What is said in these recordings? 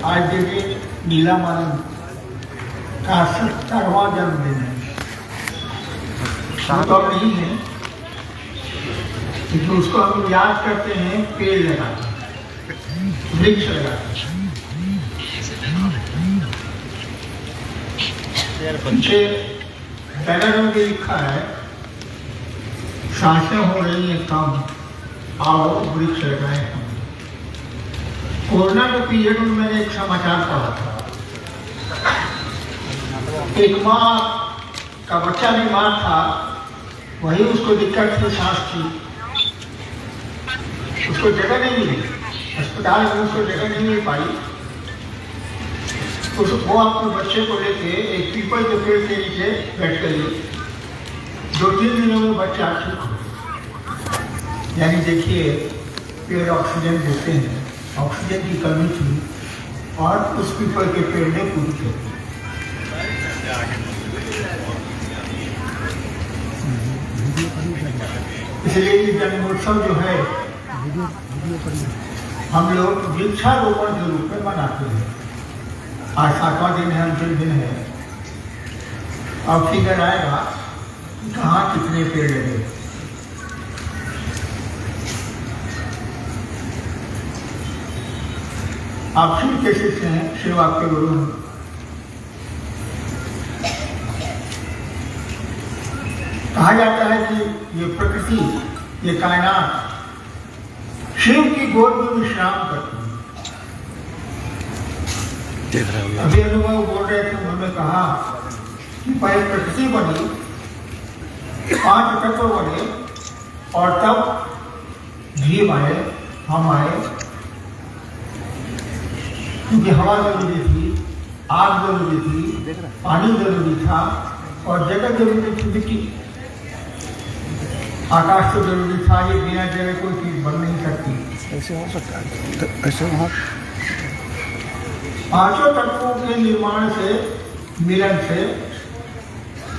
आज देखिए नीला मानव का 70वां जन्मदिन है। तो अब नहीं है, क्योंकि उसको हम याद करते हैं पेड़ लगा, वृक्ष लगा। पीछे बैनर में भी लिखा है, सांसें हो रही है कम, आओ वृक्ष लगाए हम। कोरोना के पीरियड में मैंने एक समाचार पढ़ा था, एक माँ का बच्चा बीमार था, वही उसको दिक्कत थी, सांस थी, उसको जगह नहीं मिली, अस्पताल में उसको जगह नहीं मिल पाई। तो वो अपने बच्चे को लेके एक पीपल के पेड़ के नीचे बैठ गई। 2-3 दिनों में बच्चा ठीक हो। यानी देखिए, पेड़ ऑक्सीजन देते हैं, ऑक्सीजन की कमी थी और उस पीपल के पेड़ ने पूरी कर दी। इसलिए ये जन्मोत्सव जो है हम लोग वृक्षारोपण के रूप में मनाते हैं। आज 7वां दिन है, अंतिम दिन है। अब फिगर आएगा कहाँ कितने पेड़ लगे। आप फिर कैसे से हैं, शिव आपके गुरु हैं। कहा जाता है कि ये प्रकृति, ये कायनात शिव की गोद में विश्राम करती है। अभी अनुभव बोल रहे थे, उन्होंने कहा कि पहले प्रकृति बनी, 5 तत्व बने और तब जीव आए, हम आए। क्योंकि हवा जरूरी थी, आग जरूरी थी, पानी जरूरी था और जगह जरूरी थी मिट्टी। आकाश तो जरूरी था, ये बिना जगह कोई चीज बन नहीं सकती। ऐसे हो सकता है, ऐसे वहाँ 5 तत्वों के निर्माण से, मिलन से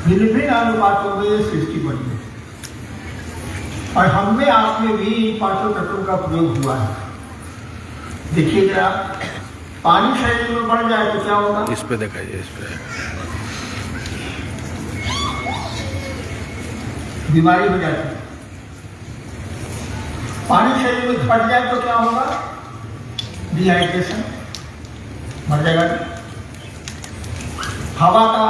भिन्न भिन्न अनुपातों में सृष्टि बनी है और हम में आप में भी इन 5 तत्वों का प्रयोग हुआ है। देखिए जरा, पानी शरीर में बढ़ जाए तो क्या होगा? इस पे दिखाइए, इस पे बीमारी हो जाती है। पानी शरीर में घट जाए तो क्या होगा? डिहाइड्रेशन, मर जाएगा। हवा का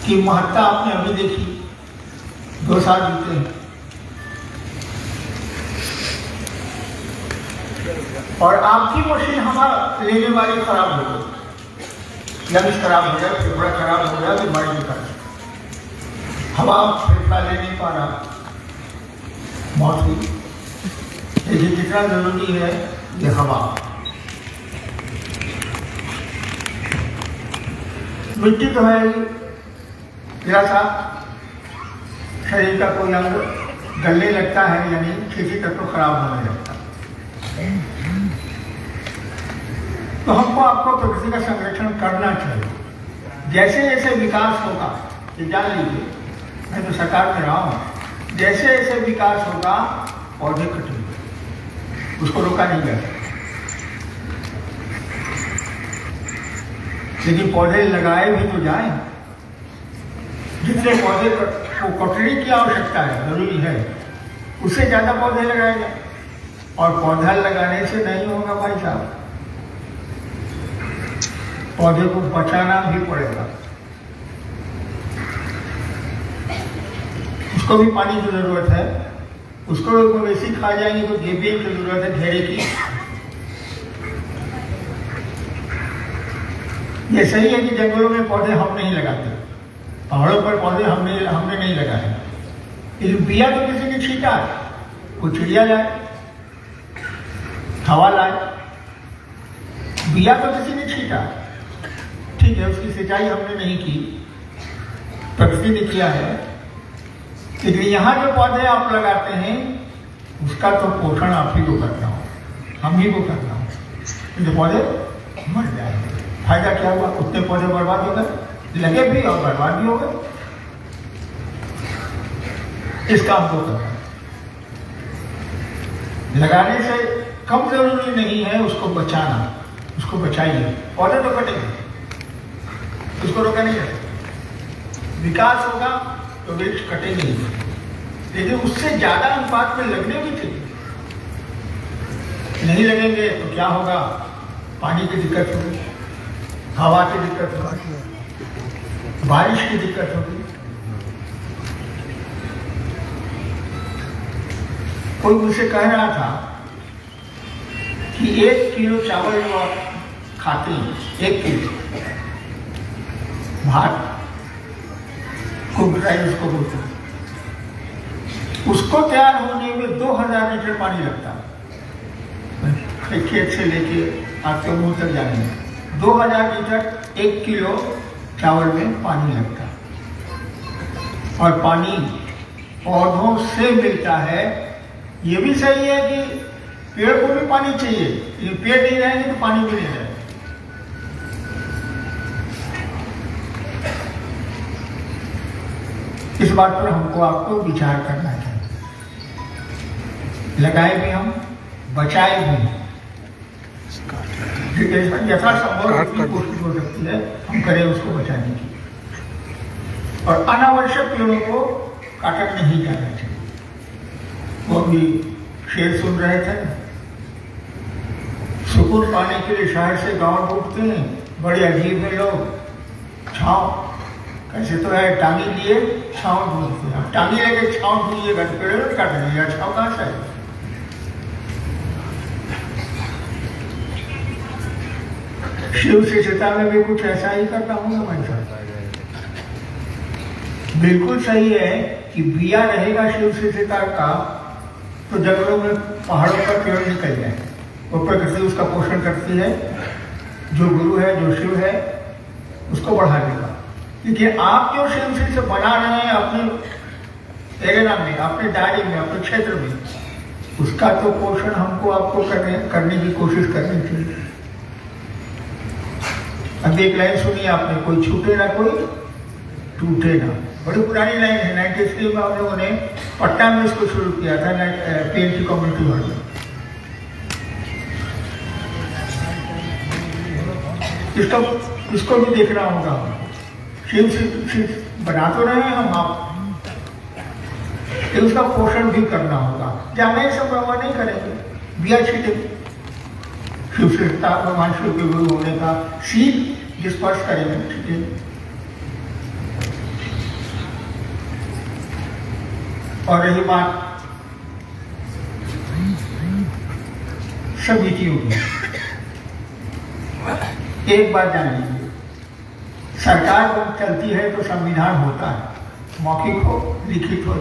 की महत्ता आपने अभी देखी, 2 साल बीते हैं और आपकी मशीन हमारा लेने वाली खराब हो गई, लंग्स खराब हो गया, फेफड़ा खराब हो गया, बीमारी निकल, हवा फेफड़ा ले नहीं पा रहा, मौत हुई। लेकिन कितना जरूरी है ये हवा। मिट्टी तो है, जरा सा शरीर का कोई अंग गलने लगता है, यानी किसी तत्व खराब होने लगता है। तो हमको आपको प्रकृति का संरक्षण करना चाहिए। जैसे जैसे विकास होगा, ये जान लीजिए, मैं तो सरकार में रहा हूँ, जैसे जैसे विकास होगा पौधे कटेंगे, उसको रोका नहीं जा सकता। लेकिन पौधे लगाए भी तो जाएं। जितने पौधे को कटने की आवश्यकता है, जरूरी है, उससे ज्यादा पौधे लगाए जाए। और पौधा लगाने से नहीं होगा भाई साहब, पौधे को बचाना भी पड़ेगा। उसको भी पानी की जरूरत है, उसको वैसे खा जाएंगे तो घेरे की जरूरत है, घेरे की। ये सही है कि जंगलों में पौधे हम नहीं लगाते, पहाड़ों पर पौधे हमने नहीं लगाए, लेकिन बिया तो किसी ने छींटा, वो चिड़िया लाए, हवा लाए, बिया तो किसी ने छींटा। ठीक है, उसकी सिंचाई हमने नहीं की, प्रकृति ने किया है। लेकिन यहाँ जो पौधे आप लगाते हैं उसका तो पोषण आप ही को करना हो, हम ही को करना हो। जो पौधे मर जाएंगे, फायदा क्या हुआ? उतने पौधे बर्बाद हो गए, लगे भी और बर्बाद भी हो गए। इस काम को करना है। लगाने से कम जरूरी नहीं है उसको बचाना, उसको बचाइए। पौधे तो कटेंगे, उसको रोका नहीं है। विकास होगा तो वृक्ष कटेंगे ही, लेकिन उससे ज्यादा अनुपात में लगने भी चाहिए। नहीं लगेंगे तो क्या होगा? पानी की दिक्कत होगी, हवा की दिक्कत होगी, बारिश की दिक्कत होगी। कोई मुझसे कह रहा था कि 1 किलो चावल जो आप खाते हैं, 1 किलो भात कुक राइस उसको बोलते हैं, उसको तैयार होने में 2000 लीटर पानी लगता है। खेत से लेके आपके मुंह तक जाने में 2000 लीटर 1 किलो चावल में पानी लगता है। और पानी पौधों से मिलता है। ये भी सही है कि पेड़ को भी पानी चाहिए, ये पेड़ नहीं रहेंगे तो पानी भी नहीं रहेगा। इस बात पर हमको आपको विचार करना चाहिए। लगाए भी हम, बचाए भी, ठीक है। यथासंभव जितनी कोशिश हो सकती है हम करें उसको बचाने की। और अनावश्यक पेड़ों को काटा नहीं जाना चाहिए। वो भी शेर सुन रहे थे, सुकून पाने के लिए शहर से गांव ढूंढते हैं। बड़े अजीब है लोग। छांव कैसे तो है, टांगी लिए छांव ढूंढते हैं। टांगी लेके छांव ढूंढिएगा तो पेड़ में काट देंगे, छांव कहाँ से है? शिव से चिता में भी कुछ ऐसा ही करता हूँ मैं साथ। बिल्कुल सही है कि बिया रहेगा शिव से चिता का तो जंगलों में, पहाड़ों पर पेड़ निकल जाए। वो प्रकृति उसका पोषण करती है। जो गुरु है, जो शिव है, उसको बढ़ा देगा। देखिए, आप जो शिव से बना रहे हैं अपने एरिया में, अपने दायरे में, अपने क्षेत्र में, उसका तो पोषण हमको आपको करने की कोशिश करनी चाहिए। अब एक लाइन सुनिए आपने, कोई छूटे ना कोई टूटे ना। बड़ी पुरानी लाइन है। 93 में हम लोगों ने पटना में इसको शुरू किया था, पीएम की कम्युनिटी हॉल में। इसको भी देखना होगा। शिव बना तो रहे हैं हम, आप उसका पोषण भी करना होगा। जाने से परवाह नहीं करेंगे, बिया छीटेंगे। शिवता भगवान शिव के गुरु होने का सीख जिस स्पर्श करेंगे, ठीक है। और रही बात समितियों की, एक बात जान लीजिए, सरकार जब चलती है तो संविधान होता है, मौखिक हो, लिखित हो।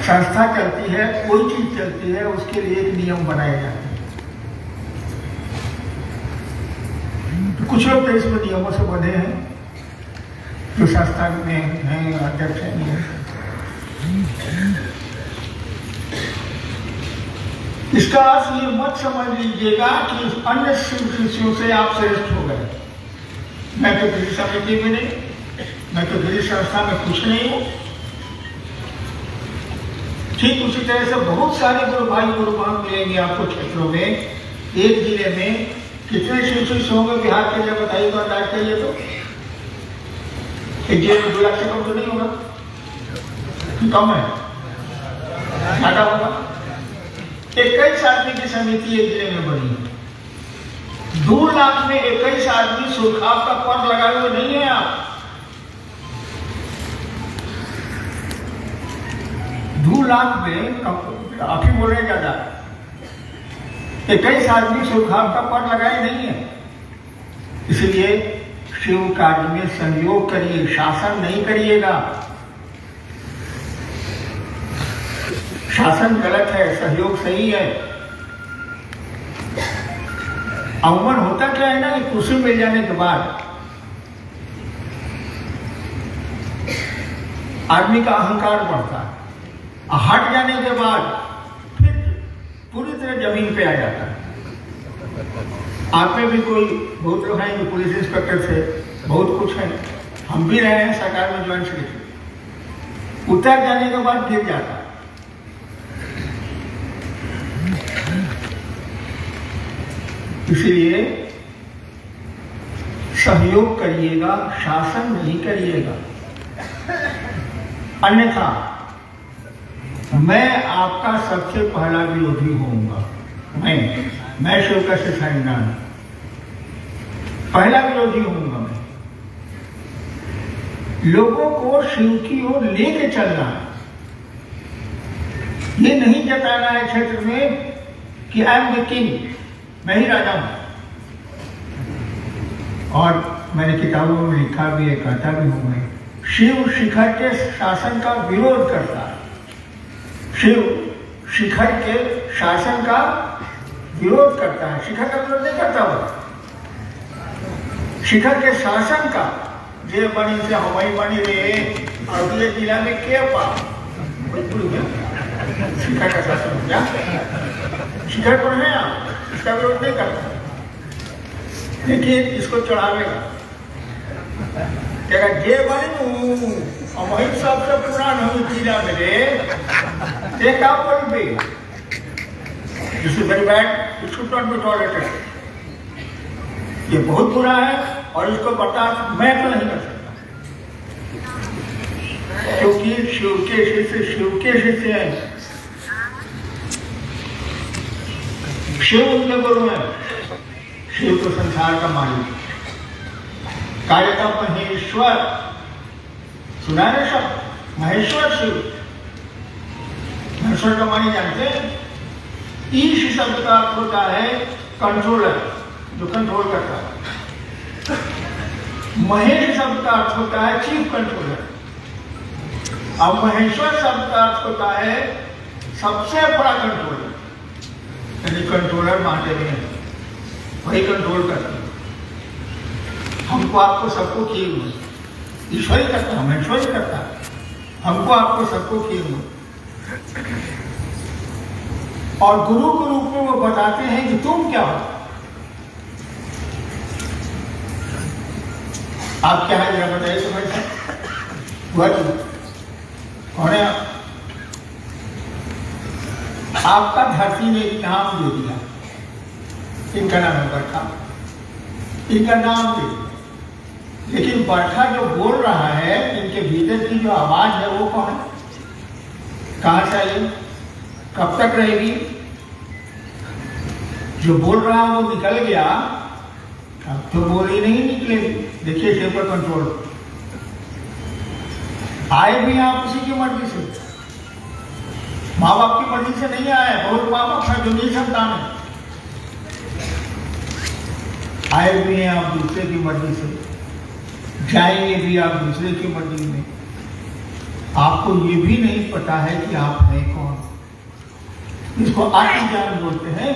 संस्था चलती है, कोई चीज चलती है, उसके लिए एक नियम बनाए जाते हैं। कुछ लोग तो इसमें नियमों से बंधे हैं, जो संस्था में हैं, अध्यक्ष हैं। इसका अर्थ ये मत समझ लीजिएगा कि अन्य शिष्यों से आप श्रेष्ठ हो गए। मैं तो किसी समिति में नहीं, मैं तो किसी संस्था में कुछ नहीं हूं। ठीक उसी तरह से बहुत सारे गुरु भाई गुरु बहन मिलेंगे आपको क्षेत्रों में। एक जिले में कितने शिष्य होंगे बिहार के लिए बताइए तो, अंदाज करिए तो। एक जिले में 2 लाख से कम तो नहीं होगा, कम है, ज्यादा होगा। 21 आदमी की समिति एक जिले में बनी है। 2 लाख में 21 आदमी सुरखाव का पद लगाए हुए नहीं है। आप 2 लाख में आप ही बोल रहे ज्यादा, 21 आदमी सुरखाव का पद लगाए नहीं है। इसलिए शिव कार्य में सहयोग करिए, शासन नहीं करिएगा। शासन गलत है, सहयोग सही है। अमूमन होता क्या है ना कि कुर्सी मिल जाने के बाद आदमी का अहंकार बढ़ता है, हट जाने के बाद फिर पूरी तरह जमीन पे आ जाता है। आप में भी कोई बहुत लोग हैं जो पुलिस इंस्पेक्टर थे, बहुत कुछ है, हम भी रहे हैं सरकार में ज्वाइन से। उतर जाने के बाद गिर जाता। इसलिए सहयोग करिएगा, शासन नहीं करिएगा, अन्यथा मैं आपका सबसे पहला विरोधी होऊंगा। मैं शिवका से साइनान पहला विरोधी होऊंगा। मैं लोगों को शिव की ओर लेके चलना है, ये नहीं जताना है क्षेत्र में कि आई एम द किंग, मैं ही राजा हूं। और मैंने किताबों में लिखा भी है, कहता भी हूं मैं, शिव शिखर के शासन का विरोध करता है। शिव शिखर के शासन का विरोध करता है, शिखर का विरोध नहीं करता वो, शिखर के शासन का। जे बनी से हवाई बनी रे और ये जिला में क्या पा शिखर का शासन हो गया। शिखर पर है आप, इसका विरोध नहीं करता, लेकिन इसको चढ़ावेगा, कहेगा जे बनी और वही सबसे पुरान हुई जिला में रे देखा बोल भी this is very bad, it should not be tolerated. ये बहुत बुरा है और इसको बर्दाश्त मैं तो नहीं कर सकता, क्योंकि शिव के शिष्य हैं। शिव उनके गुरु हैं। शिव तो संसार का मालिक, कार्यता महेश्वर, सुना है शब्द महेश्वर शिव। महेश्वर का मानी जानते हैं? ईश शब्द का अर्थ होता है कंट्रोलर, जो कंट्रोल करता है। महेश शब्द का अर्थ होता है चीफ कंट्रोलर। अब महेश्वर शब्द का अर्थ होता है सबसे बड़ा कंट्रोलर, यानी कंट्रोलर बांटे हुए हैं, वही कंट्रोल करते हैं। हमको आपको सबको किए हुए, ईश्वर ही करता है, महेश्वर ही करता है, हमको आपको सबको किए हुए। और गुरु के रूप में वो बताते हैं कि तुम क्या हो, आप क्या है जरा बताइए समझ से। कौन है आप? आपका धरती ने एक नाम दे दिया, इनका नाम है बरखा, इनका नाम दे दिया, लेकिन बरखा जो बोल रहा है, इनके भीतर की जो आवाज है वो कौन है? कहां से आई? कब तक रहेगी? जो बोल रहा है वो निकल गया, अब तो बोल ही नहीं निकलेगी। देखिए शिव पर कंट्रोल। आए भी आप उसी की मर्जी से, माँ बाप की मर्जी से नहीं आए। बहुत माँ बाप है जो नहीं संतान है, आए भी हैं आप दूसरे की मर्जी से, जाएंगे भी आप दूसरे की मर्जी में। आपको ये भी नहीं पता है कि आप हैं कौन। इसको आत्मज्ञान बोलते हैं,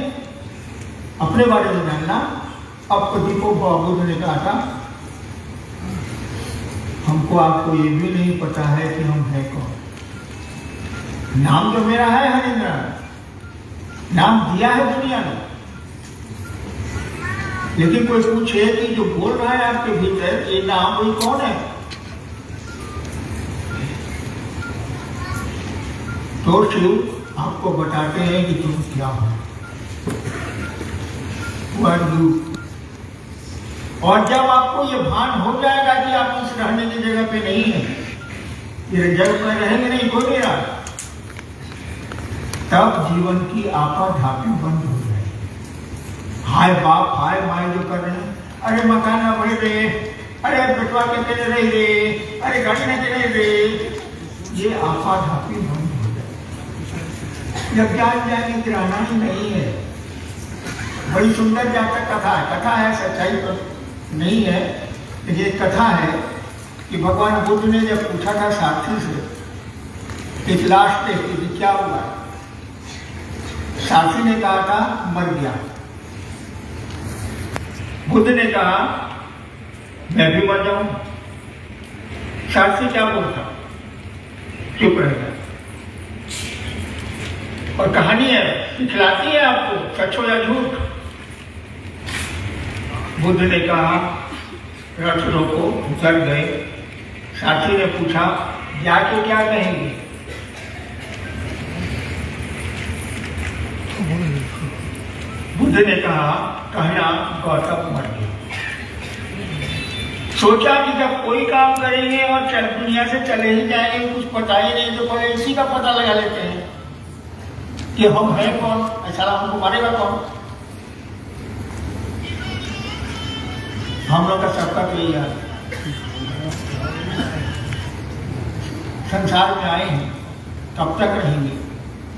अपने बारे में जानना। अब कभी को बुद्ध ने कहा था, हमको आपको ये भी नहीं पता है कि हम हैं कौन। नाम तो मेरा है हरिंद्र, नाम दिया है दुनिया ने, लेकिन कोई पूछे कि जो बोल रहा है आपके भीतर, ये नाम कोई कौन है? तो शिव आपको बताते हैं कि तुम क्या हो। और जब आपको ये भान हो जाएगा कि आप इस रहने की जगह पे नहीं है, ये जगह में रहेंगे नहीं, कोई नहीं रहा, तब जीवन की आपाधापी बंद हो जाएगी। हाय बाप हाय माए जो कर रहे हैं, अरे मकान ना बढ़े रे, अरे बेटवा के कहने रही रे, अरे गाड़ी ने कहने रे, ये आपाधापी बंद हो जाएगी। जब जान जाने की रहना ही नहीं है। बड़ी सुंदर जातक कथा है, कथा है, सच्चाई तो नहीं है, लेकिन एक कथा है कि भगवान बुद्ध ने जब पूछा था सारथी से एक लाश देखी थी, क्या हुआ? सारथी ने कहा था मर गया। बुद्ध ने कहा मैं भी मर जाऊं। सारथी क्या बोलता? चुप रह गया। और कहानी है, दिखलाती है आपको सच हो या झूठ। बुद्ध ने कहा रथ रोको, उतर गए। साथी ने पूछा जाके क्या कहेंगे? बुद्ध ने कहा कहना गौतम मर गया। सोचा कि जब कोई काम करेंगे और चल दुनिया से चले ही जाएंगे, कुछ पता ही नहीं, तो पहले इसी का पता लगा लेते हैं कि हम हैं कौन, ऐसा हमको मारेगा कौन। हम लोग का सबका तो यही है, संसार में आए हैं तब तक रहेंगे,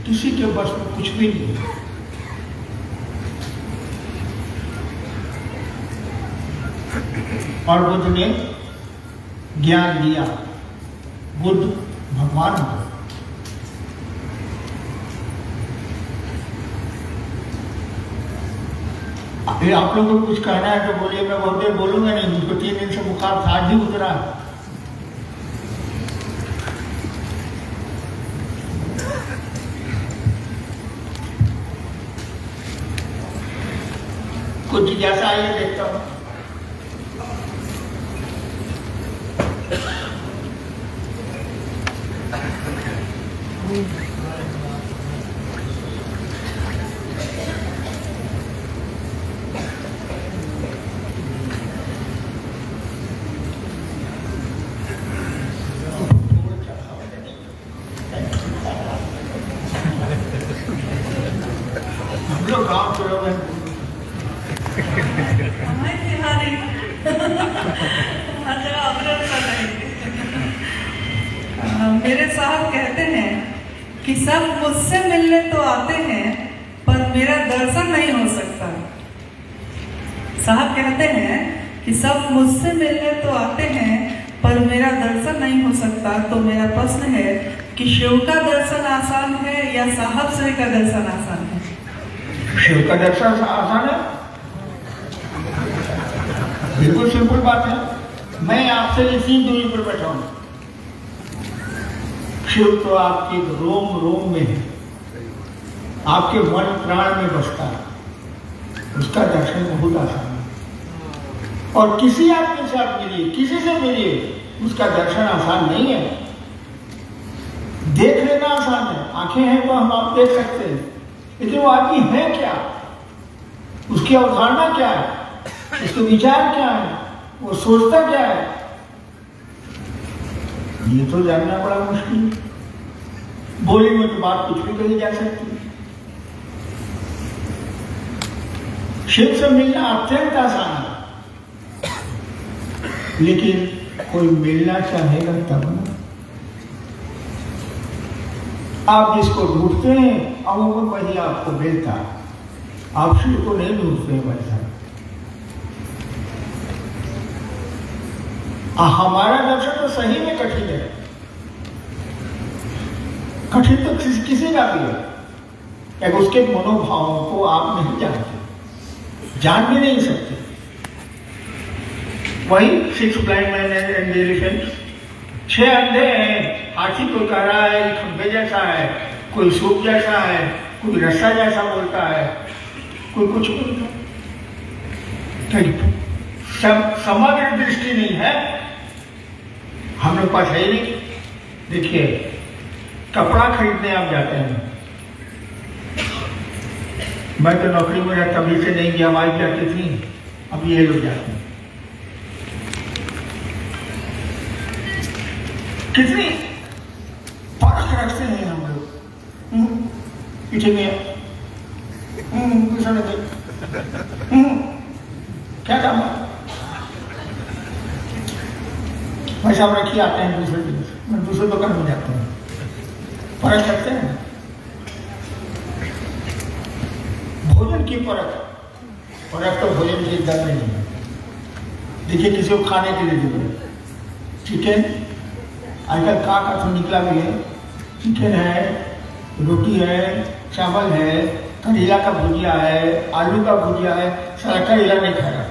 किसी के बस में कुछ भी नहीं। और बुद्ध ने ज्ञान दिया, बुद्ध भगवान हो। अभी आप लोगों को कुछ कहना है तो बोलिए, मैं बहुत देर बोलूंगा नहीं, मुझको 3 दिन से बुखार था, आज ही उतरा। कुछ जिज्ञासा आइए देखता हूँ। हम लोग गाँव के लोग हैं। मेरे साहब कहते हैं कि सब मुझसे मिलने तो आते हैं पर मेरा दर्शन नहीं हो सकता। साहब कहते हैं कि सब मुझसे मिलने तो आते हैं पर मेरा दर्शन नहीं हो सकता। तो मेरा प्रश्न है कि शिव का दर्शन आसान है या साहब श्री का दर्शन आसान है? शिव का दर्शन आसान है, बिल्कुल सिंपल बात है। मैं आपसे इसी दूरी पर बैठा हूं। शिव तो आपके रोम रोम में है, आपके मन प्राण में बसता है, उसका दर्शन बहुत आसान है। और किसी आदमी से आप मिलिए, किसी से मिलिए, उसका दर्शन आसान नहीं है। देख लेना आसान है, आंखें हैं तो हम आप देख सकते हैं, लेकिन वो आदमी है क्या, उसकी अवधारणा क्या है, उसके विचार क्या है, वो सोचता क्या है, ये तो जानना बड़ा मुश्किल है। बोली में तो बात कुछ भी कही जा सकती है। शिव से मिलना अत्यंत आसान है, लेकिन कोई मिलना चाहेगा तब ना। आप जिसको ढूंढते हैं अमूमन वही आपको मिलता है, आप शिव को नहीं ढूंढते हैं वैसा। हमारा दर्शन तो सही में कठिन है, कठिन तो किसी का भी है। उसके मनोभावों को आप नहीं जानते, जान भी नहीं सकते। वही 6 ब्लाइंड मैन एंड एलिफेंट, 6 अंधे हैं, हाथी कोई कह रहा है खंबे जैसा है, कोई सूप जैसा है, कोई रस्सा जैसा बोलता है, कोई कुछ बोलता है। समग्र दृष्टि नहीं है हम लोग पास, है ही नहीं। देखिए, कपड़ा खरीदने आप जाते हैं, मैं तो नौकरी में रहता तभी से नहीं गया, वाइफ जाती थी, अब ये लोग जाते हैं। कितनी परख रखते हैं हम लोग, पीछे में क्या काम है, पैसा रखिए, आते हैं दूसरे दिन, मैं दूसरे दुकान में जाता हूँ, परख रखते हैं। भोजन की परख तो भोजन की दर नहीं है। देखिए, किसी को खाने के लिए दे, चिकन आजकल का तो निकला भी है, चिकन है, रोटी है, चावल है, करेला का भुजिया है, आलू का भुजिया है, सारा करेला नहीं खाएगा।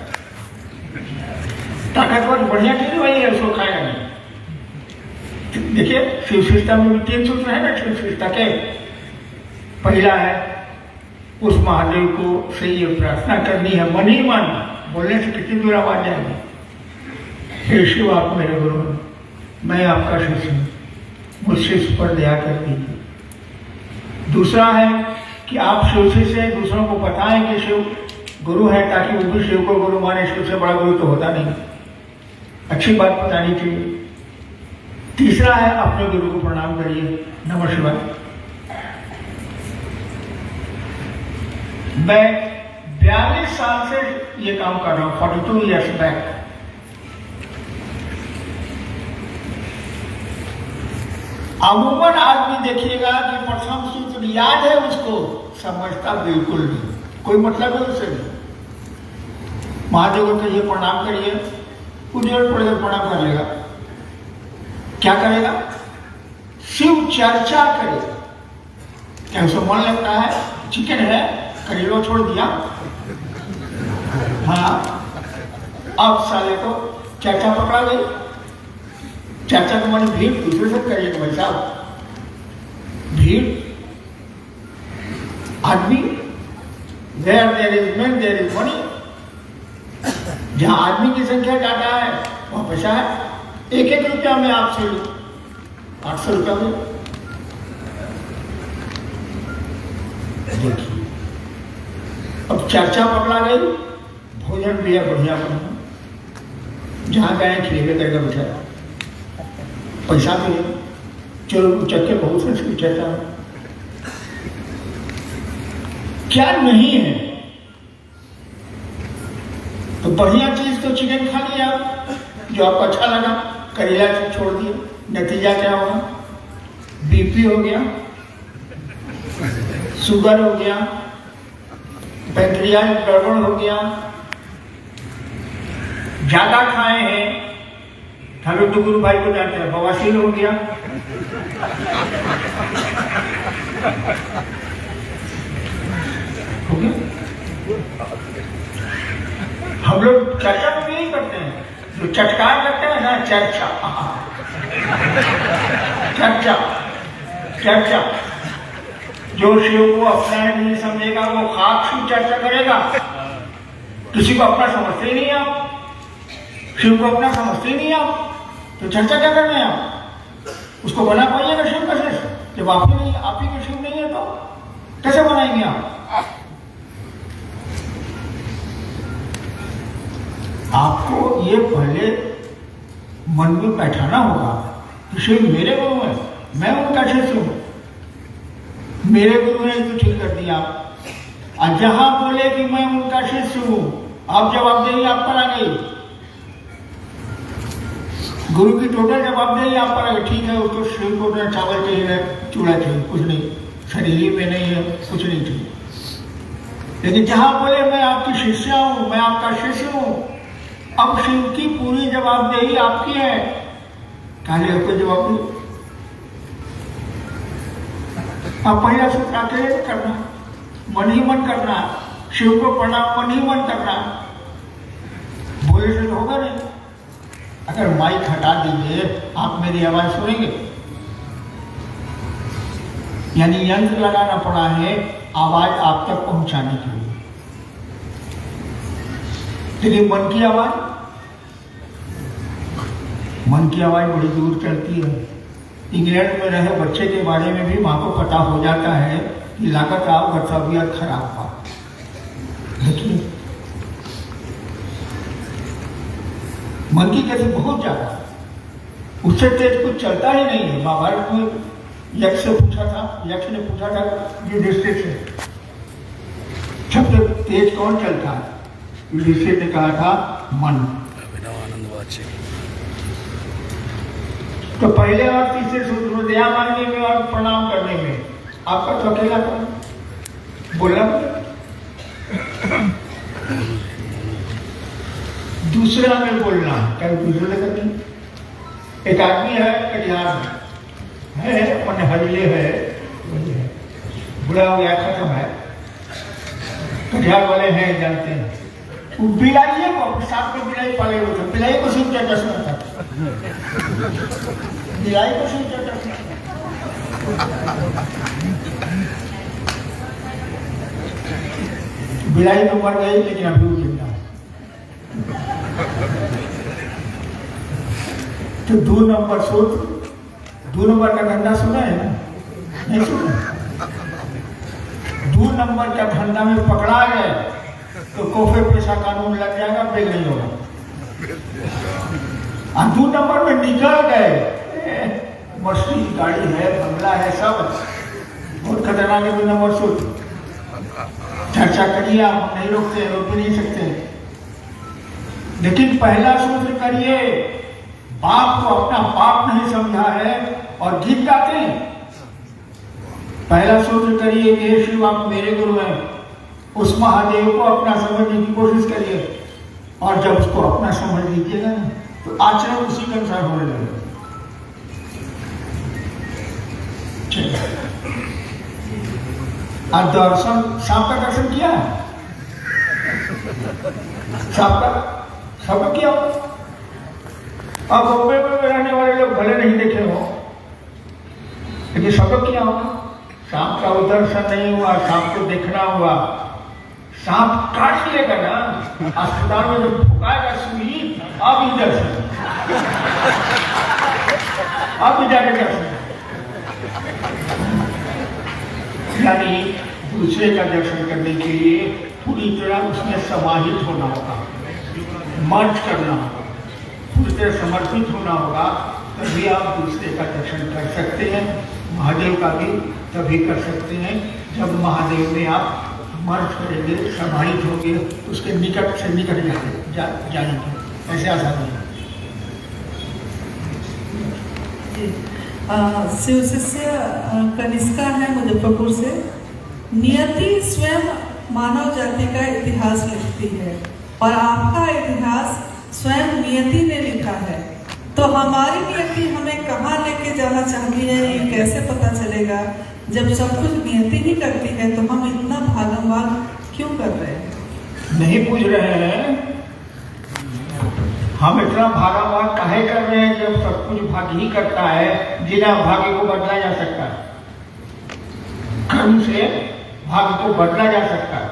ताकतवर बढ़िया चीज वही है, उसको खाएगा नहीं। देखिए, शिवशिष्टा में 3 सूत्र है ना, शिवशिष्टा के पहला है उस महादेव को से ये प्रार्थना करनी है, मन ही मन, बोलने से कितनी दूर आवाज जाएगी। हे शिव, आप मेरे गुरु, मैं आपका शिष्य हूँ, मुझसे इस पर दया कर दीजिए। दूसरा है कि आप शिव से दूसरों को बताएं कि शिव गुरु है, ताकि वो भी शिव को गुरु माने। शिव से बड़ा गुरु तो होता नहीं, अच्छी बात बतानी चाहिए। तीसरा है अपने गुरु को प्रणाम करिए। नमः शिवाय। मैं 42 साल से ये काम कर रहा हूं, 42 ईयर्स बैक। अमूमन आदमी देखिएगा कि प्रथम सूत्र याद है उसको, समझता बिल्कुल नहीं, कोई मतलब है उससे नहीं। महादेव को कहिए प्रणाम करिए, कुछ देर पड़ेगा प्रणाम कर लेगा। क्या करेगा? शिव चर्चा करेगा। क्या उसे मन लगता है? चिकन है, करेलो छोड़ दिया, हाँ, अब साले को चर्चा पकड़ा गई। चर्चा तो मानी भीड़, दूसरे से करिए भाई साहब। भीड़ आदमी, where there is man there is money. जहां आदमी की संख्या ज्यादा है वहां पैसा है। 1-1 रुपया में आपसे लूं, 800 रुपया में। देखिए, अब चर्चा पकड़ा गई, भोजन भी है बढ़िया बढ़िया, जहां गए खिलेगा करेगा बेचारा, पैसा भी है, चलो चक्के बहुत से चर्चा है। क्या नहीं है? तो बढ़िया चीज तो चिकन खा लिया जो आपको अच्छा लगा, करेला छोड़ दिया, नतीजा क्या हुआ? बीपी हो गया, शुगर हो गया, पैंक्रियाज गड़बड़ हो गया। ज्यादा खाए हैं, हम लोग तो गुरु भाई को जानते हैं, बवासीर हो गया। हो गया। हम लोग चर्चा में यही करते हैं, जो चटकार करते हैं ना, चर्चा चर्चा चर्चा। जो शिव को अपना नहीं समझेगा वो खाक शिव चर्चा करेगा। किसी को अपना समझते ही नहीं आप, शिव को अपना समझते ही नहीं आप, तो चर्चा क्या कर रहे हैं आप? उसको बना पाइएगा शिव कैसे? जब आप ही के शिव नहीं है तो कैसे बनाएंगे आप? आपको ये पहले मन में बैठाना होगा कि शिव मेरे गुरु है, मैं उनका शिष्य हूं। मेरे गुरु ने तो ठीक कर दिया, और जहां बोले कि मैं उनका शिष्य हूं, आप जवाबदेही आप पर आ गई। गुरु की टोटल जवाबदेही आप पर आ गई। ठीक है, उसको शिव को चावल चाहिए, चूड़ा चाहिए, कुछ नहीं, शरीर में नहीं है, कुछ नहीं चाहिए। लेकिन जहां बोले मैं आपकी शिष्या हूं, मैं आपका शिष्य हूं, अब शिव की पूरी जवाबदेही आपकी है। काले आपको जवाब दो, आप पहला सूत्र अकेले करना, मन ही मन करना, शिव को प्रणाम मन ही मन करना, बोले से तो होगा नहीं। अगर माइक हटा दीजिए, आप मेरी आवाज सुनेंगे? यानी यंत्र लगाना पड़ा है आवाज आप तक पहुंचाने के लिए। लेकिन मन की आवाज बड़ी दूर चलती है। इंग्लैंड में रहे बच्चे के बारे में भी मां को पता हो जाता है कि लागत आपका तबीयत खराब हुआ। लेकिन मन की कैसे बहुत ज्यादा, उससे तेज कुछ चलता ही नहीं है। महाभारत में यक्ष ने पूछा था युधिष्ठिर से, सबसे तेज कौन चलता है? युधिष्ठिर ने कहा था मन। तो पहले और तीसरे सूत्र में दया मांगने में और प्रणाम करने में आपका तो अकेला था, बोला। दूसरा में बोलना, क्या दूसरे का नहीं? एक आदमी है कटिहार में, है मन हजले है, बुरा हो गया, खत्म है। कटिहार वाले हैं जानते हैं, बिलाइए को साथ में बिलाई पाले हुए थे, बिलाई को सिर्फ चर्चा सुनता था, बिलाई को सिर्फ चर्चा सुनता। बिलाई तो मर गई लेकिन अभी वो जिंदा है। तो 2 नंबर सूत्र 2 नंबर का धंधा सुना है ना? नहीं सुना? 2 नंबर का धंधा में पकड़ा गए तो कोफे पेशा कानून लग जाएगा, बेल नहीं होगा। और 2 नंबर में निकल गए, मर्सिडीज गाड़ी है, बंगला है, सब बहुत खतरनाक है। 2 नंबर सोच, चर्चा करिए, आप नहीं रोकते, रोक भी नहीं सकते, लेकिन पहला सूत्र करिए, बाप को अपना बाप नहीं समझा है और गीत गाते हैं। पहला सूत्र करिए कि हे शिव आप मेरे गुरु हैं, उस महादेव को अपना समझने की कोशिश करिए, और जब उसको अपना समझ लीजिएगा तो आचरण उसी के अनुसार होने लगेगा। आज दर्शन, सांप का दर्शन किया है? सांप का सबको किया हो? अब बॉम्बे में रहने वाले लोग भले नहीं देखे हो, लेकिन सबको किया होगा। सांप का दर्शन नहीं हुआ, सांप को देखना हुआ। सांप काट लेगा ना, अस्पताल में जब फुकाएगा सुई, अब ही दर्शन, अब ही जाके दर्शन। यानी दूसरे का दर्शन करने के लिए पूरी तरह उसमें समाहित होना होगा, मर्ज करना होगा, पूरी तरह समर्पित होना होगा, तभी आप दूसरे का दर्शन कर सकते हैं। महादेव का भी तभी कर सकते हैं जब महादेव में आप मर्ज करेंगे, समाहित होंगे, उसके निकट से निकट जाएंगे। ऐसे आसान नहीं। शिव शिष्य कनिष्का है मुजफ्फरपुर से। नियति स्वयं मानव जाति का इतिहास लिखती है और आपका इतिहास स्वयं नियति ने लिखा है, तो हमारी नियति हमें कहाँ लेके जाना चाहती है ये कैसे पता चलेगा? जब सब कुछ नियति ही करती है तो हम इतना भागम भाग क्यों कर रहे हैं? नहीं पूछ रहे हैं हम इतना भागा भाग काहे कर रहे हैं जब सब कुछ भाग्य ही करता है। जिना भाग्य को बदला जा सकता है, कर्म से भाग्य को बदला जा सकता है,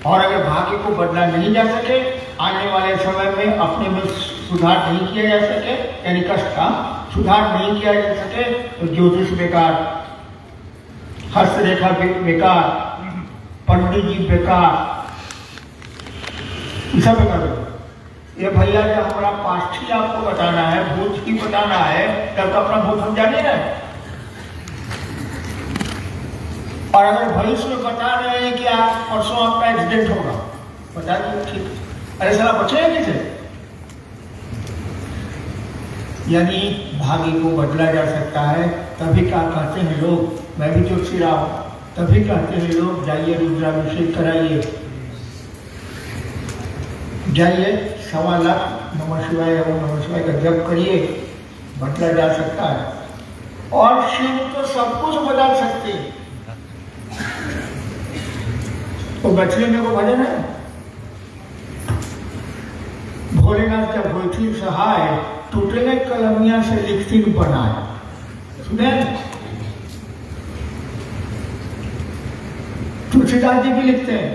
और अगर भाग्य को बदला नहीं जा सके, आने वाले समय में अपने में सुधार नहीं किया जा सके, यानी कष्ट का सुधार नहीं किया जा सके, तो ज्योतिष बेकार, हस्तरेखा बेकार, पंडित जी बेकार, सब बेकार। ये भैया जब हमारा पाष्ठी आपको बताना है, भूत ही बताना है, तब तो अपना भूत हम जाने रहे। और अगर भविष्य में बता रहे हैं कि आप परसों आपका एक्सीडेंट होगा, बता दिए ठीक, अरे साला बचेगा कैसे? यानी भाग्य को बदला जा सकता है। तभी क्या कहते हैं लोग, मैं भी ज्योतिषी रहा हूं, तभी कहते हैं लोग जाइए रुद्राभिषेक कराइए, जाइए 1.25 लाख नमः शिवाय ओम नमः शिवाय का जप करिए, बदला जा सकता है। और शिव तो सब कुछ बदल सकते हैं। तो बचने में को भजन है, भोलेनाथ जब होती सहाय, टूटने कलमिया से लिखती बनाए, सुने? तुलसीदास जी भी लिखते हैं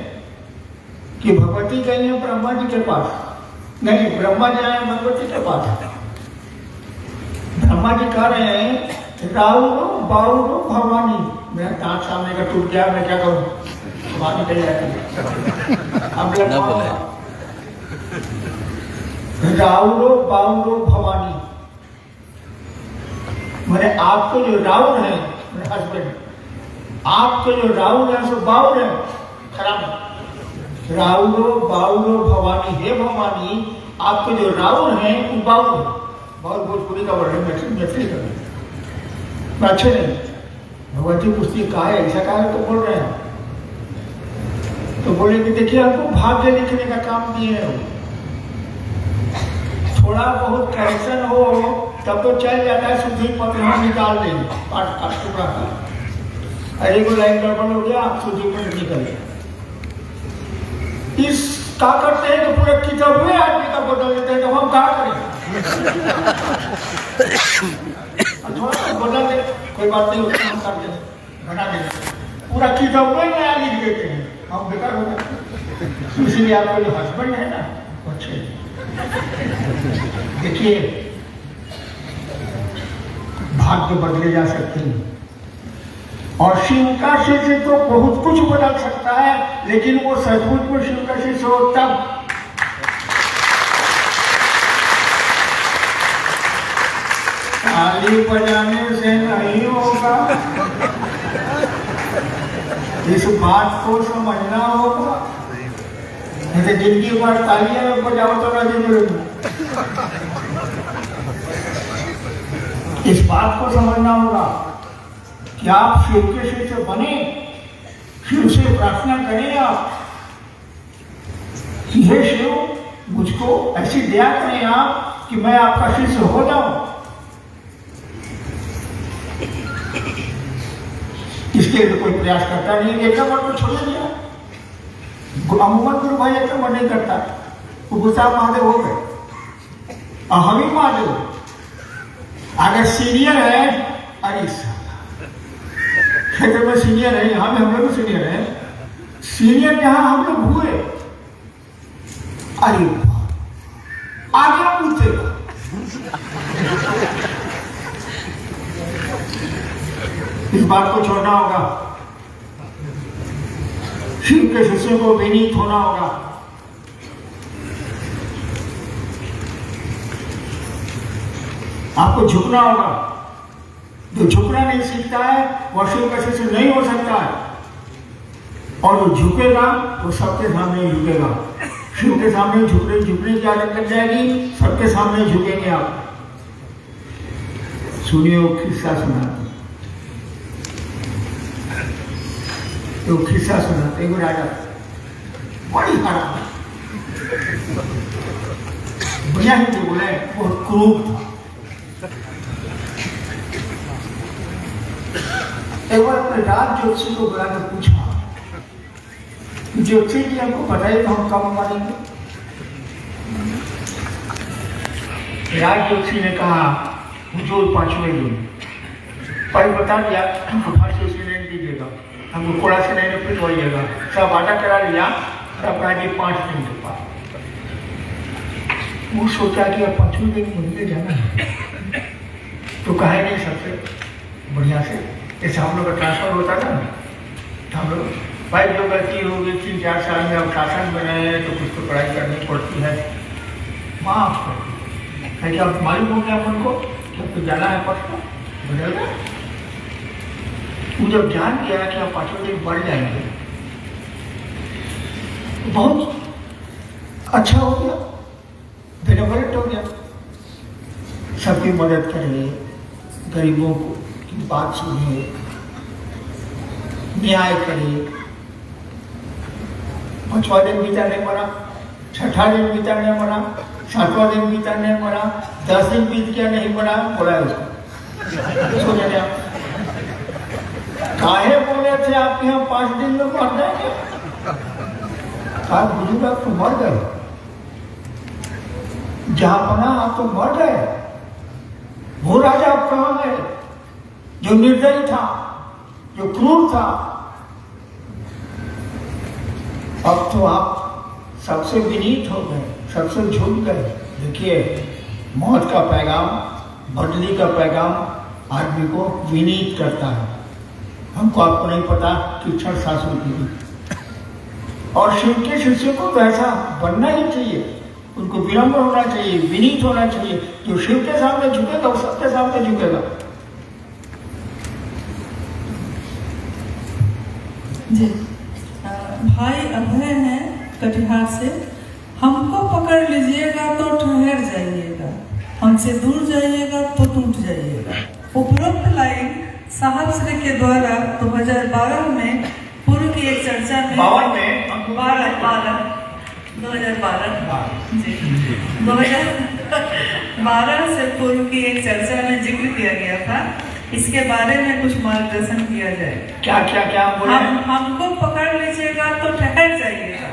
कि भगवती गई है ब्रह्मा जी के पास, नहीं ब्रह्मा जी आए भगवती के पास। ब्रह्मा जी कह रहे हैं राउरो बाउरो भवानी, मेरा दांत सामने का टूट गया, मैं क्या करूं, भवानी कही जाती हम लोग राउरो बाउरो भवानी, मैंने आपको जो राउर है मेरे हस्बैंड, आपको जो राउर है सो बाउर है, खराब। राउरो बाउरो भवानी, हे भवानी आपको जो राउर है वो बाउर है। बहुत भोजपुरी का वर्ड है, मैथिली का अच्छे नहीं, भगवती पुस्तक कहा है, ऐसा कहा तो बोल रहे हैं। तो बोले कि देखिए आपको भाग्य लिखने का काम दिए हैं, थोड़ा बहुत करेक्शन हो तब तो चल जाता है, शुद्धि पत्र हम निकाल देंगे, पाठ टुकड़ा का, अरे को लाइन गड़बड़ हो गया, आप शुद्धि पत्र निकल गया। इस क्या करते हैं तो पूरे किताब में आदमी का बदल देते हैं, तो हम क्या करें? थोड़ा सा बदल दे, कोई बात नहीं, उसको हम कर देंगे, बना देंगे, पूरा किताब में नया लिख देते हैं, हम बेकार हो जाते। इसलिए आपका जो हस्बैंड है ना अच्छे, देखिए भाग्य बदले जा सकते हैं। और शिव का शिष्य तो बहुत कुछ बदल सकता है, लेकिन वो सचमुच में शिव का शिष्य हो तब। ताली बजाने से नहीं होगा, इस बात को समझना होगा। नहीं तो जिंदगी भर तालियां बजाओ तो ना जिंदगी। इस बात को समझना होगा कि आप शिव के शिष्य बने, शिव से प्रार्थना करें आप कि हे शिव, मुझको ऐसी दया करें आप कि मैं आपका शिष्य हो जाऊं। इसके लिए कोई प्रयास करता नहीं, एक नंबर को छोड़ दिया। अमूमन गुरु भाई एक नंबर नहीं करता, वो गुस्सा महादेव हो गए और हम ही महादेव। अगर सीनियर है, अरे क्षेत्र में सीनियर है, यहाँ में हम लोग सीनियर है, सीनियर जहां हम लोग हुए, अरे आगे पूछेगा। इस बात को छोड़ना होगा, शिव के शिष्यों को विनीत होना होगा। आपको झुकना होगा। जो झुकना नहीं सीखता है वह शिव का शिष्य नहीं हो सकता है। और जो झुकेगा वो सबके सामने झुकेगा। शिव के सामने झुकने की आदत लग जाएगी, सबके सामने झुकेंगे आप। सुनिए वो किस्सा सुनाते, तो किस्सा सुनाते। एक राजा बड़ी हराम, बढ़िया हिंदी बोले, बहुत क्रूर था। एक बार अपने राज ज्योतिषी को बुलाकर पूछा, ज्योतिषी जी हमको बताइए तो हम कब मारेंगे। राज ज्योतिषी ने कहा, हुजूर 5वें दिन। पर बता दिया हमको फांसी से नहीं दीजिएगा, हमको कोड़ा से नहीं पिटवाइएगा। सब आटा करा लिया, सब कहा जी 5 दिन के बाद। वो सोचा कि अब 5वें दिन मंदिर जाना है तो कहे नहीं सबसे बढ़िया से, जैसे हम लोग का ट्रांसफर होता था ना, तो हम लोग भाई जो गलती होगी 3-4 साल में अब शासन में रहे हैं तो कुछ तो पढ़ाई करनी पड़ती है, माफ कर। क्या मालूम हो गया अपन को कि आपको जाना है पढ़ना, बदल गया। वो जब जान गया कि आप 5वें दिन बढ़ जाएंगे, बहुत अच्छा हो गया, बेनिफिट हो गया। सबकी मदद करिए, गरीबों की बात सुनिए, न्याय करिए। 5वां दिन बीता नहीं मरा, 6ठा दिन बीता नहीं मरा, 7वां दिन बीता नहीं मरा, 10 दिन बीत गया नहीं मरा, बोला उसको सोच लिया काहे बोले थे आपके यहाँ 5 दिन में मर जाएंगे। कहा बुजुर्ग आप तो मर गए, जहां बना आप तो मर गए। वो राजा आप कहाँ गए जो निर्दयी था, जो क्रूर था। अब तो आप सबसे विनीत हो गए, सबसे झुक गए। देखिए मौत का पैगाम, बदली का पैगाम आदमी को विनीत करता है। हमको आपको नहीं पता कि क्षण शासन की, और शिव के शिष्य को तो ऐसा बनना ही चाहिए। उनको विनम्र होना चाहिए, विनीत होना चाहिए। जो शिव के सामने झुकेगा वो सबके सामने झुकेगा। जी भाई अभय हैं कटिहार से। हमको पकड़ लीजिएगा तो ठहर जाइएगा, हमसे दूर जाइएगा तो टूट जाइएगा। उपरोक्त लाइन साहब श्री के द्वारा 2012 में पूर्व की एक चर्चा में 2012 से पूर्व की एक चर्चा में जिक्र किया गया था। इसके बारे में कुछ मार्गदर्शन किया जाए। क्या क्या क्या बोले? हमको पकड़ लीजिएगा तो ठहर जाइएगा,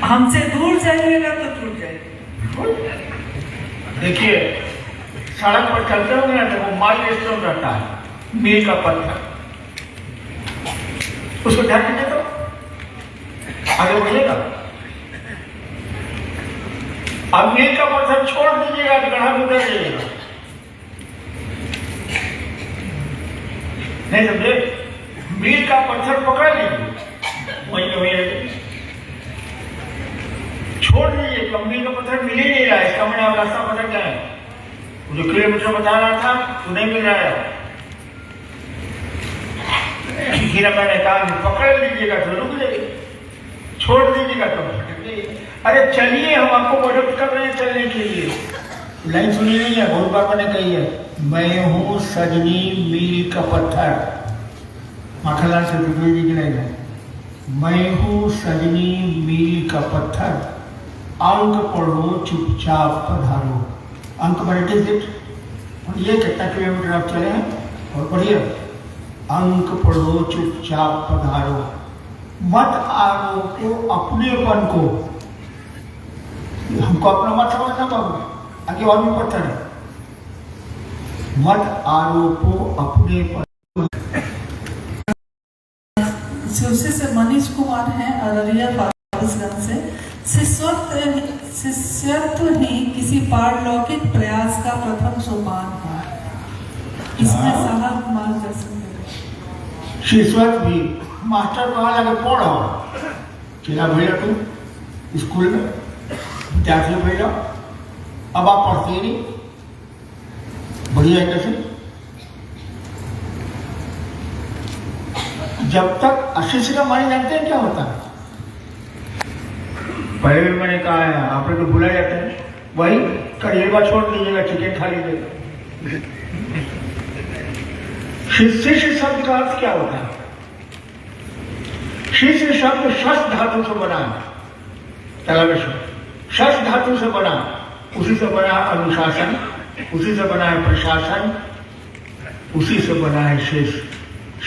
हमसे दूर जाइएगा तो टूट जाइएगा। देखिए सड़क पर चलते होंगे ना तो वो माइलस्टोन रहता है, मील का पत्थर, उसको ध्यान दीजिए तो आगे बढ़िएगा। अब मील का पत्थर छोड़ दीजिएगा तो गड्ढा में उतर जाइएगा। नहीं समझे? मील का पत्थर पकड़ लीजिए, वही छोड़ दीजिए। तो मील का पत्थर मिल ही नहीं रहा है, इसका मैंने आप रास्ता पकड़ गया है। जो किलोमीटर बता रहा था वो नहीं मिल रहा है। फिर मैंने कहा कि पकड़ लीजिएगा तो रुक जाइए, छोड़ दीजिएगा तो भटक जाइए। अरे चलिए, हम आपको मदद कर रहे हैं चलने के लिए। लाइन सुनी नहीं है, बहुत बार मैंने कही है, मैं हूँ सजनी मील का पत्थर। माखनलाल चतुर्वेदी जी की लाइन है, मैं हूँ सजनी मील का पत्थर, अंक पढ़ो चुपचाप पधारो। अंक मैंने ये कितना किलोमीटर आप चले हैं और पढ़िए, अंक पढ़ो चुपचाप पधारो, मत आरोपो अपनेपन को। हमको अपना मत समझना बाबू, आगे और भी पत्थर है। मत आरोपो अपनेपन। शिवसी से मनीष कुमार हैं, अररिया फारबिसगंज से। शिष्यत्व ही किसी पारलौकिक प्रयास का प्रथम सोपान है। इसमें साहब मार्गदर्शन करें। शिष्यत्व भी मास्टर कहा लगे पढ़ो, चला भेजा तुम स्कूल में विद्यार्थी भेजा, अब आप पढ़ते ही नहीं। बढ़िया कैसे? जब तक अशिष्य का मानी जानते हैं क्या होता है? पहले भी मैंने कहा है, आपने तो भुला जाते हैं। वही करिएगा, छोड़ दीजिएगा, चिकन खा लीजिएगा। शिष्य शब्द का अर्थ क्या होता है? शिष्य शब्द शस धातु से बना है, शस धातु से बना, उसी से बना अनुशासन, उसी से बना है प्रशासन, उसी से बना है शिष्य।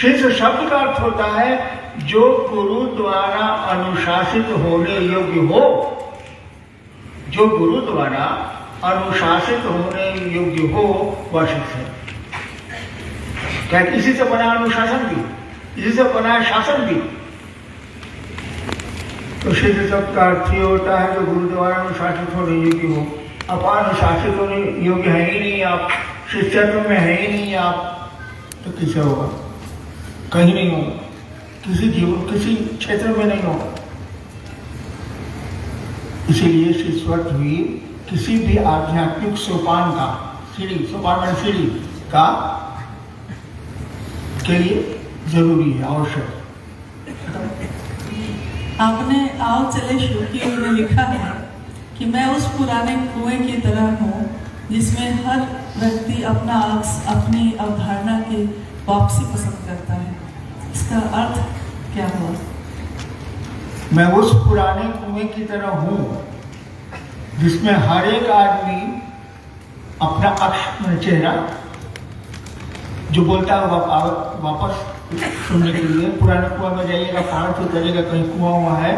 शिष्य शब्द का अर्थ होता है जो गुरु द्वारा अनुशासित होने योग्य हो, जो गुरु द्वारा अनुशासित होने योग्य हो वह शिष्य है। क्या इसी से बना अनुशासन भी, इसी से बना है शासन भी। तो शिष्य शब्द का अर्थ ये होता है जो गुरु द्वारा अनुशासित होने योग्य हो। अब अनुशासित होने योग्य है ही नहीं आप, शिष्यत्व में है ही नहीं आप, तो किसे होगा? कहीं नहीं होगा, किसी जीवन किसी क्षेत्र में नहीं होगा। इसीलिए शिष्यत्व भी किसी भी आध्यात्मिक सोपान का, सीढ़ी, सोपान माने सीढ़ी का के लिए जरूरी है, आवश्यक। आपने आओ चले श्लोकी में लिखा है कि मैं उस पुराने कुएं की तरह हूँ जिसमें हर व्यक्ति अपनी अवधारणा की वापसी पसंद करता है। इसका अर्थ क्या हुआ? मैं उस पुराने कुएं की तरह हूँ जिसमें हर एक आदमी अपना अक्ष चेहरा जो बोलता है वापस सुनने के लिए। पुराने कुआं में जाइएगा, पहाड़ से उतरिएगा, कहीं कुआं हुआ है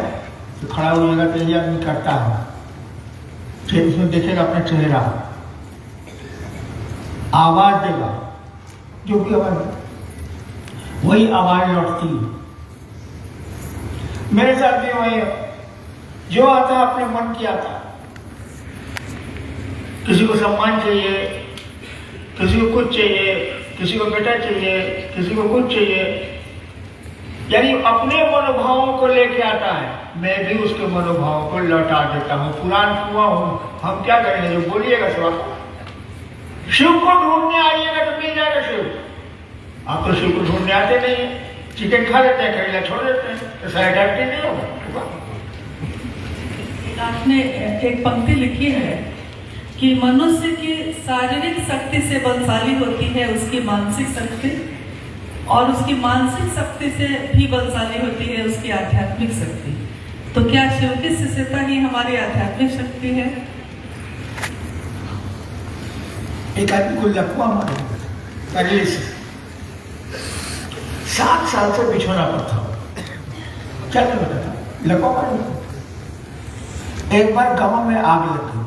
तो खड़ा हो जाएगा, तो ये आदमी करता है, उसमें देखेगा अपना चेहरा, आवाज देगा, जो भी आवाज वही आवाज लौटती है। मेरे साथ भी वही जो आता है अपने मन की आता है। किसी को सम्मान चाहिए, किसी को कुछ चाहिए, किसी को बेटा चाहिए, किसी को कुछ चाहिए, यानी अपने मनोभावों को लेके आता है। मैं भी उसके मनोभावों को लौटा देता हूँ। पुरान कुआं हूँ, हम क्या करेंगे? जो बोलिएगा सब। शिव को ढूंढने आइएगा तो मिल जाएगा शिव। आप तो शिव को ढूंढने आते नहीं है, चिकन खा लेते हैं, करेला छोड़ देते हैं, तो शायद डरते नहीं होगा। आपने एक पंक्ति लिखी है कि मनुष्य की शारीरिक शक्ति से बलशाली होती है उसकी मानसिक शक्ति, और उसकी मानसिक शक्ति से भी बलशाली होती है उसकी आध्यात्मिक शक्ति। तो क्या शिव की शिष्यता ही हमारी आध्यात्मिक शक्ति है? एक आदमी को लकवा मारे पहले से 7 साल से बिछोना पड़ता, क्या करता था? लकवा मारे। एक बार गांव में आग लग गई,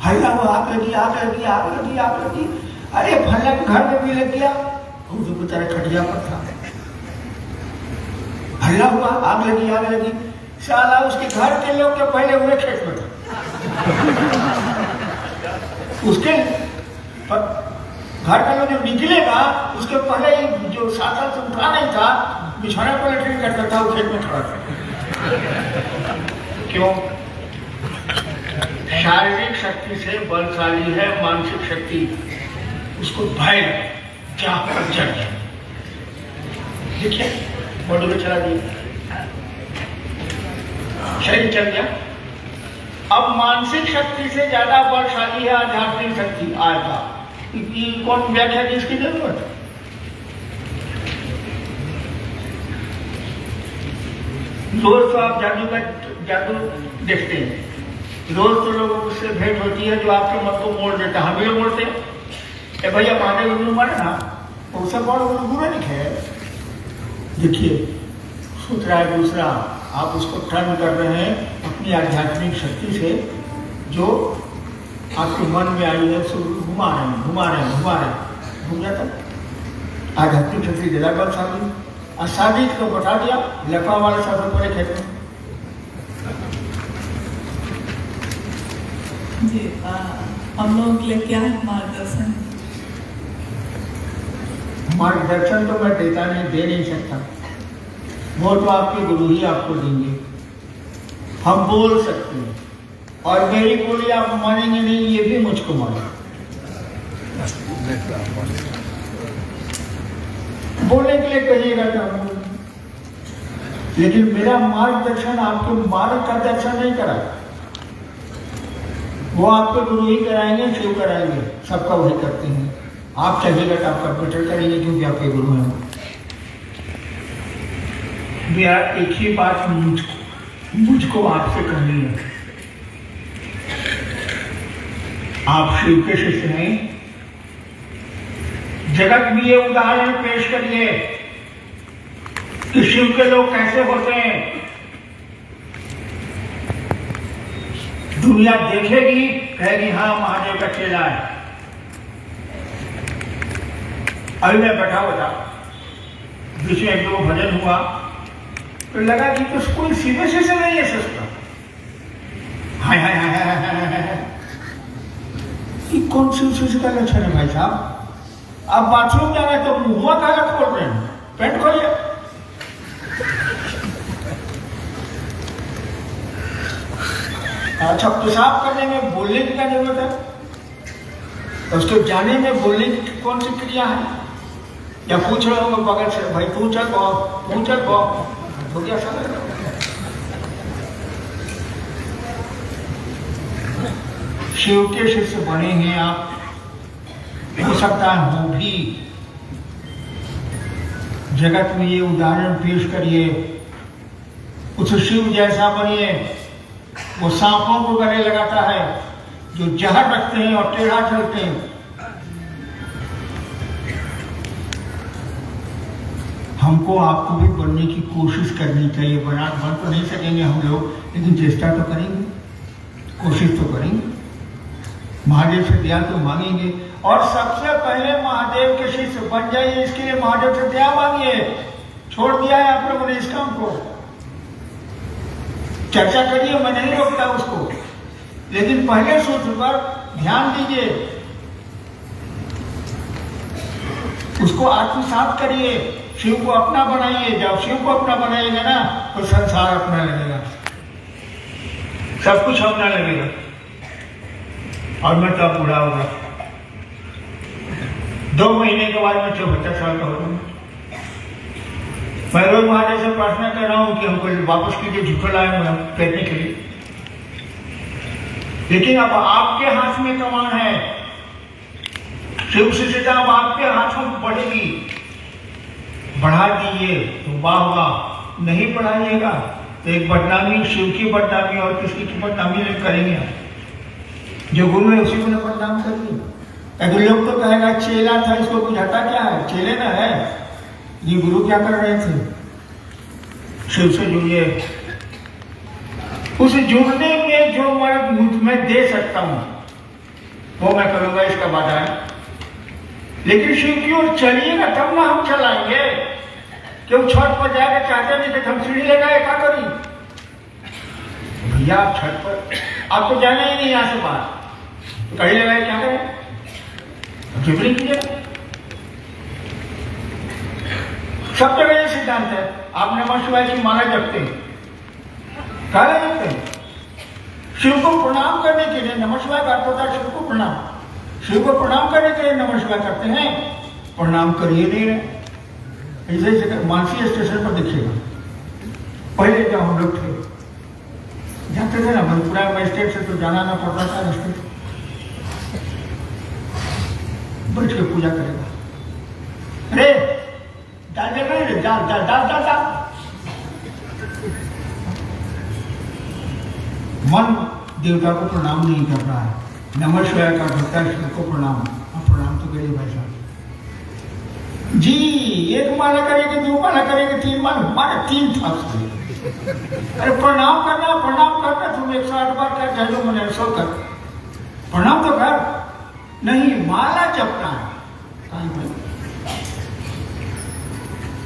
हल्ला हुआ, आग लगी, आग लगी, आग लगी, आग लगी। अरे फल्ला के घर में भी लग गया, उसे बेचारे खटिया पर था। हल्ला हुआ, आग लगी, आग लगी। साला उसके घर के लोग के पहले हुए खेत में था। उसके घर का लोग जब निकलेगा उसके पहले ही जो 7 साल से उठा नहीं था, बिछौना पर लटक करता था, वो खेत में खड़ा था। क्यों? शारीरिक शक्ति से बलशाली है, मानसिक शक्ति उसको भय क्या जग। देखिए बॉडी में चला दिया, शरीर चल गया। अब मानसिक शक्ति से ज्यादा बलशाली है आध्यात्मिक शक्ति। आएगा कौन व्याख्या की इसकी जरूरत है? रोज तो आप जादू देखते हैं, रोज तो लोगों से भेंट होती है जो आपके मन को मोड़ देता है। हम भी लोग मोड़ते हैं, भैया महादेव गुरु मारे ना, उससे बड़ा गुरु नहीं है। देखिए सोच रहा है दूसरा, आप उसको टर्न कर रहे हैं अपनी आध्यात्मिक शक्ति से, जो आपके मन में आई है, उसको घुमा रहे हैं, घूम जाता। आध्यात्मिक शक्ति ज्यादा बलशाली, असाधित को बता दिया, लपा वाले साधन पड़े खेत में। जी हम लोगों के लिए क्या मार्गदर्शन? मार्गदर्शन तो मैं देता नहीं, दे नहीं सकता, वो तो आपके गुरु ही आपको देंगे। हम बोल सकते हैं, और मेरी बोली आप मानेंगे नहीं, ये भी मुझको माने। बोलने के लिए कहिएगा क्या, लेकिन मेरा मार्गदर्शन आपके मार्ग का दर्शन नहीं करा, वो आपके गुरु ही कराएंगे, शिव कराएंगे, सबका वही करते हैं। आप चाहिएगा तो आप कंप्यूटर करेंगे क्योंकि आपके गुरु हैं। भैया एक ही बात मुझको आपसे कहनी है, आप शिव के शिष्य हैं, जगत में ये उदाहरण पेश करिए कि शिव के लोग कैसे होते हैं। दुनिया देखेगी, कहेगी हाँ महादेव का चेला है। अभी मैं बैठा हुआ था, बीच में एक दो भजन हुआ तो लगा कि तो कोई सीधे से नहीं है सस्ता। हाय हाय हाय हाय हाय हाय, ये कौन सी का लक्षण है भाई साहब? आप बाथरूम जा रहे तो मुंह काला खोल रहे हैं, पेट खोलिए। अच्छा पेशाब करने में बोलने की क्या जरूरत है? तो उसको जाने में बोलने की कौन सी क्रिया है? या पूछ रहे हो बगल से, भाई तू चल हो गया सर। शिव के शिष्य बने हैं आप, हो सकता है हो भी। जगत में ये उदाहरण पेश करिए, उस शिव जैसा बनिए। वो सांपों को गले लगाता है जो जहर रखते हैं और टेढ़ा चलते हैं। हमको आपको भी बनने की कोशिश करनी चाहिए। बन तो नहीं सकेंगे हम लोग, लेकिन चेष्टा तो करेंगे, कोशिश तो करेंगे। महादेव से दया तो मांगेंगे, और सबसे पहले महादेव के शिष्य बन जाइए। इसके लिए महादेव से दया मांगिए। छोड़ दिया है आप लोगों ने इस काम को, चर्चा करिए, मैं नहीं रोकता उसको, लेकिन पहले सूत्र पर ध्यान दीजिए, उसको आत्मसात करिए, शिव को अपना बनाइए। जब शिव को अपना बनाइएगा ना तो संसार अपना लगेगा, सब कुछ अपना लगेगा। और मैं तब बूढ़ा होगा, 2 महीने के बाद मैं 74 साल का होगा। मैं रोज महादेव से प्रार्थना कर रहा हूं कि हमको वापस कीजिए, झुका लाए मैं कहने के लिए। लेकिन अब आपके हाथ में कमान है, शिव शिष्यता अब आपके हाथों में बढ़ेगी। बढ़ा दीजिए तो वाह वाह, नहीं बढ़ाइएगा तो एक बदनामी, शिव की बदनामी और किसी की बदनामी नहीं करेंगे। जो गुरु है उसी को न बदनाम करिए। अगर लोग तो कहेगा चेला था, इसको बुझाता क्या है, चेले ना है। ये गुरु क्या कर रहे थे? शिव से जुड़िए। उस जुड़ने में जो मैं दे सकता हूं वो मैं करूंगा, इसका वादा है। लेकिन शिव की ओर चलिएगा तब ना हम चलाएंगे। क्यों छत पर जाकर चाहते नहीं कि हम सीढ़ी लगाए, क्या करी भैया? आप छत पर, आपको जाना ही नहीं यहाँ से बाहर, तो कहीं लगाए क्या करें? जुबली कीजिए। सब जगह ये सिद्धांत है। आप नमः शिवाय की माला जपते हैं, काले जपते हैं। शिव को प्रणाम करने के लिए नमः शिवाय का अर्थ होता है शिव को प्रणाम। शिव को प्रणाम करने के लिए नमः शिवाय करते हैं, प्रणाम करिए नहीं रहे। ऐसे मानसी स्टेशन पर देखिएगा, पहले जब हम लोग थे जाते थे ना मधुपुरा मजिस्ट्रेट से तो जाना ना पड़ता था, रास्ते बैठ के पूजा करेगा। अरे डाल दे रहे डाल डाल डाल डाल डाल। मन देवता को प्रणाम नहीं कर रहा है, नमः शिवाय का भक्ता शिव को प्रणाम। आप प्रणाम तो करिए भाई साहब जी। एक माला करेंगे, दो माला करेंगे, तीन माला, माला 3 था। अरे प्रणाम करना तुम 108 बार कर, चाहे जो मन 100 कर, प्रणाम तो कर। नहीं, माला जपना है।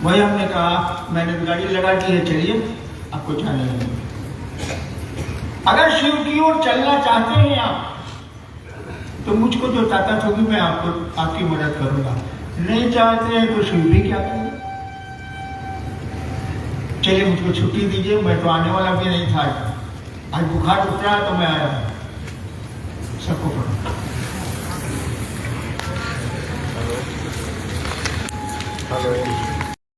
वही हमने कहा, मैंने गाड़ी लगा दी है, चलिए आपको जाने लगे। अगर शिव की ओर चलना चाहते हैं आप, तो मुझको जो ताकत होगी मैं आपको आपकी मदद करूंगा। नहीं चाहते हैं तो शिव भी क्या करेंगे। चलिए मुझको छुट्टी दीजिए, मैं तो आने वाला भी नहीं था। आज बुखार उतरा तो मैं आया हूं। सबको प्रणाम। हेलो।